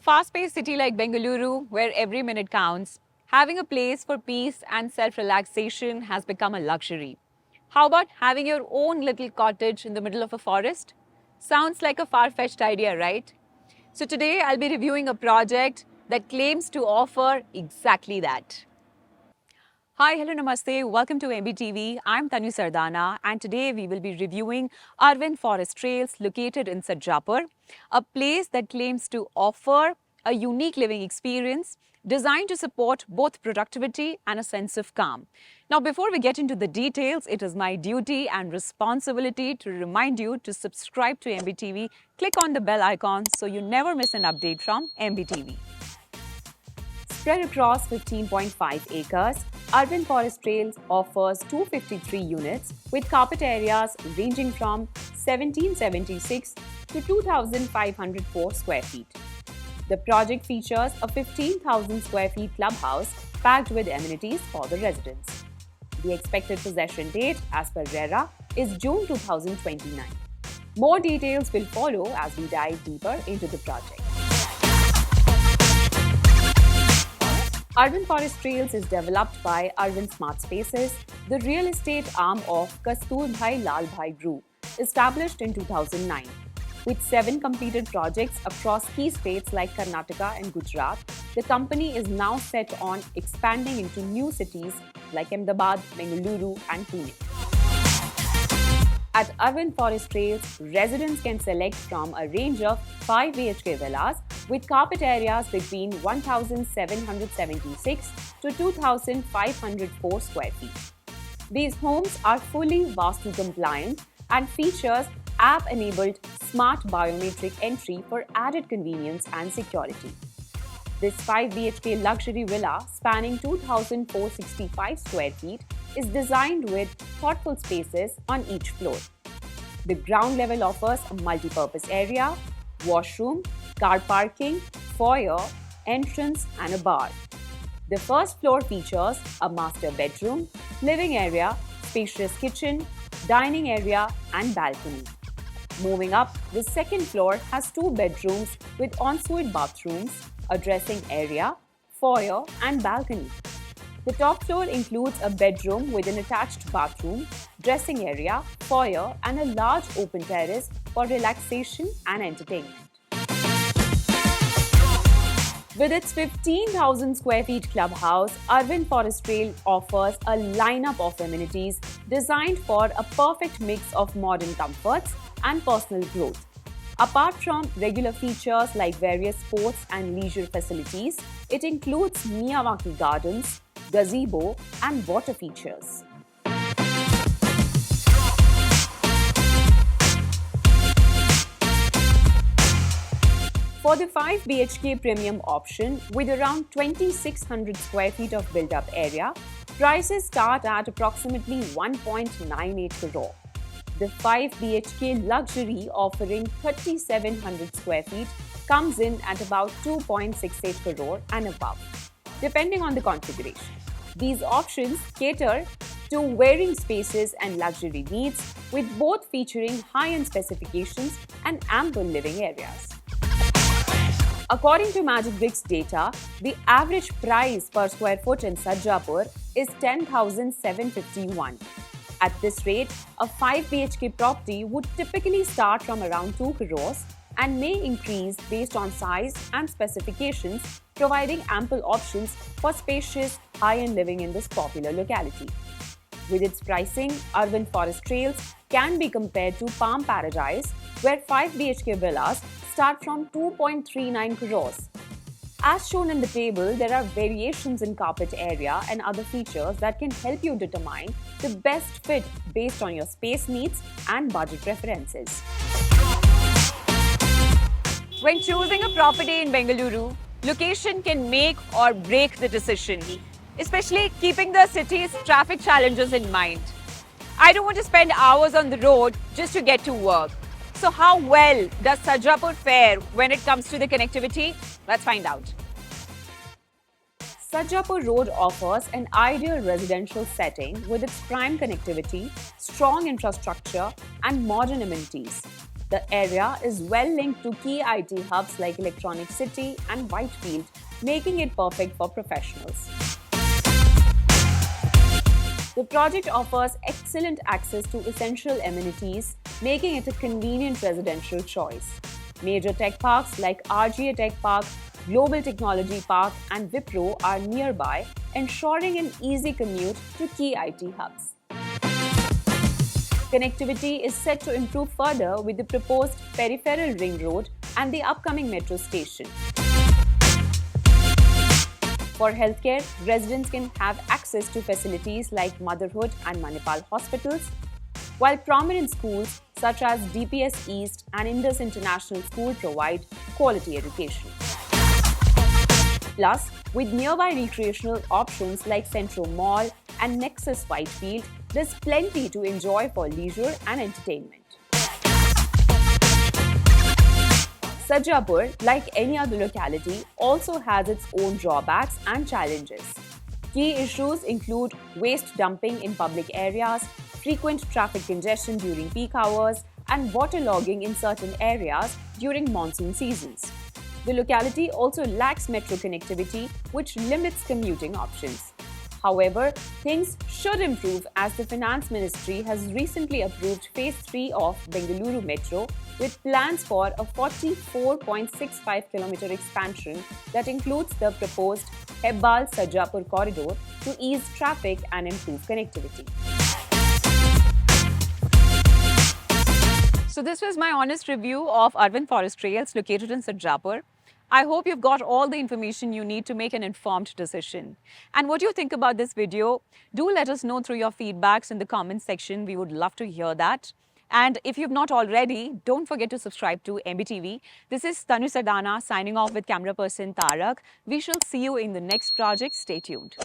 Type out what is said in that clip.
fast-paced city like Bengaluru, where every minute counts, having a place for peace and self-relaxation has become a luxury. How about having your own little cottage in the middle of a forest? Sounds like a far-fetched idea, right? So today I'll be reviewing a project that claims to offer exactly that. Hi, hello, namaste. Welcome to MBTV. I'm Tanu Sardana, and today we will be reviewing Arvind Forest Trails located in Sarjapur, a place that claims to offer a unique living experience designed to support both productivity and a sense of calm. Now, before we get into the details, it is my duty and responsibility to remind you to subscribe to MBTV. Click on the bell icon so you never miss an update from MBTV. Spread across 15.5 acres, Arvind Forest Trails offers 253 units with carpet areas ranging from 1776 to 2504 square feet. The project features a 15,000 square feet clubhouse packed with amenities for the residents. The expected possession date, as per RERA, is June 2029. More details will follow as we dive deeper into the project. Arvind Forest Trails is developed by Arvind Smart Spaces, the real estate arm of Kasturbhai Lalbhai Group, established in 2009. With 7 completed projects across key states like Karnataka and Gujarat, the company is now set on expanding into new cities like Ahmedabad, Bengaluru, and Pune. At Arvind Forest Trails, residents can select from a range of 5 BHK villas with carpet areas between 1,776 to 2,504 square feet. These homes are fully Vastu compliant and features app-enabled smart biometric entry for added convenience and security. This 5 BHK luxury villa spanning 2,465 square feet is designed with thoughtful spaces on each floor. The ground level offers a multi-purpose area, washroom, car parking, foyer, entrance and a bar. The first floor features a master bedroom, living area, spacious kitchen, dining area and balcony. Moving up, the second floor has 2 bedrooms with ensuite bathrooms, a dressing area, foyer and balcony. The top floor includes a bedroom with an attached bathroom, dressing area, foyer and a large open terrace for relaxation and entertainment. With its 15,000 square feet clubhouse, Arvind Forest Trail offers a lineup of amenities designed for a perfect mix of modern comforts and personal growth. Apart from regular features like various sports and leisure facilities, it includes Miyawaki gardens, gazebo and water features. For the 5 BHK premium option with around 2,600 square feet of built-up area, prices start at approximately 1.98 crore. The 5 BHK luxury offering 3,700 square feet comes in at about 2.68 crore and above, depending on the configuration. These options cater to varying spaces and luxury needs, with both featuring high-end specifications and ample living areas. According to Magic Bricks data, the average price per square foot in Sarjapur is 10,751. At this rate, a 5 BHK property would typically start from around 2 crores and may increase based on size and specifications, providing ample options for spacious, high-end living in this popular locality. With its pricing, Arvind Forest Trails can be compared to Palm Paradise, where 5 BHK villas start from 2.39 crores. As shown in the table, there are variations in carpet area and other features that can help you determine the best fit based on your space needs and budget preferences. When choosing a property in Bengaluru, location can make or break the decision, especially keeping the city's traffic challenges in mind. I don't want to spend hours on the road just to get to work. So how well does Sarjapur fare when it comes to the connectivity? Let's find out. Sarjapur Road offers an ideal residential setting with its prime connectivity, strong infrastructure and modern amenities. The area is well linked to key IT hubs like Electronic City and Whitefield, making it perfect for professionals. The project offers excellent access to essential amenities, making it a convenient residential choice. Major tech parks like RGA Tech Park, Global Technology Park, and Wipro are nearby, ensuring an easy commute to key IT hubs. Connectivity is set to improve further with the proposed peripheral ring road and the upcoming metro station. For healthcare, residents can have access to facilities like Motherhood and Manipal hospitals, while prominent schools such as DPS East and Indus International School provide quality education. Plus, with nearby recreational options like Centro Mall and Nexus Whitefield, there's plenty to enjoy for leisure and entertainment. Sarjapur, like any other locality, also has its own drawbacks and challenges. Key issues include waste dumping in public areas, frequent traffic congestion during peak hours, and waterlogging in certain areas during monsoon seasons. The locality also lacks metro connectivity, which limits commuting options. However, things should improve as the Finance Ministry has recently approved Phase 3 of Bengaluru Metro with plans for a 44.65 km expansion that includes the proposed Hebbal-Sarjapur corridor to ease traffic and improve connectivity. So this was my honest review of Arvind Forest Trails located in Sarjapur. I hope you've got all the information you need to make an informed decision. And what do you think about this video? Do let us know through your feedbacks in the comments section. We would love to hear that. And if you've not already, don't forget to subscribe to MBTV. This is Tanu Sardana signing off with camera person Tarak. We shall see you in the next project. Stay tuned.